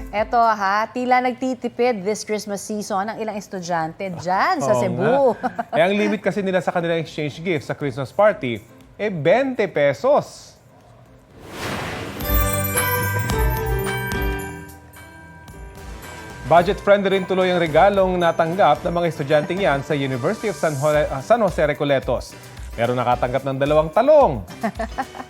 Eto tila nagtitipid this Christmas season ang ilang estudyante dyan sa Oo Cebu. nga. Eh, ang limit kasi nila sa kanilang exchange gift sa Christmas party, 20 pesos. Budget-friendly rin tuloy ang regalong natanggap ng mga estudyanteng yan sa University of San Jose Recoletos. Pero nakatanggap ng 2 talong,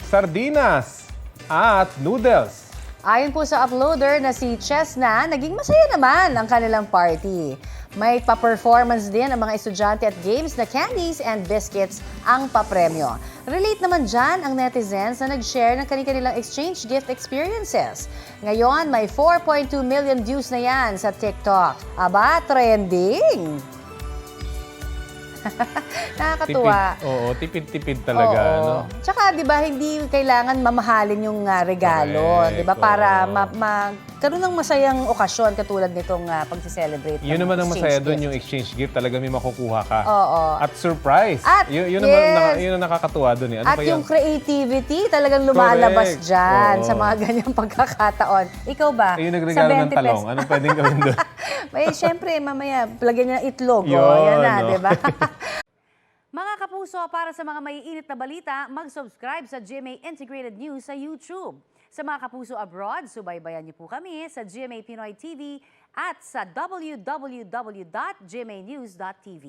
sardinas, at noodles. Ayon po sa uploader na si Chesna, naging masaya naman ang kanilang party. May pa-performance din ang mga estudyante at games na candies and biscuits ang papremyo. Relate naman dyan ang netizens na nag-share ng kanilang exchange gift experiences. Ngayon, may 4.2 million views na yan sa TikTok. Aba, trending! Nakakatuwa. Oo, tipid-tipid talaga. Oo. No? Tsaka, di ba, hindi kailangan mamahalin yung regalo. Correct, Di ba? Para oo. magkaroon ng masayang okasyon katulad nitong pag-celebrate. Yun naman ang masaya doon, yung exchange gift. Talaga may makukuha ka. Oo. At surprise. At, yun yes. yun ang nakakatuwa doon. Eh. Ano At pa yung yan? creativity talagang lumalabas Correct. dyan Oo. sa mga ganyang pagkakataon. Ikaw ba? Yung nagregalo ng talong. Anong pwedeng gawin doon? May, syempre, mamaya, lagyan niya ng itlog. Yun, Yan na, no? di ba? Mga kapuso, para sa mga maiinit na balita, mag-subscribe sa GMA Integrated News sa YouTube. Sa mga kapuso abroad, subaybayan niyo po kami sa GMA Pinoy TV at sa www.gmanews.tv.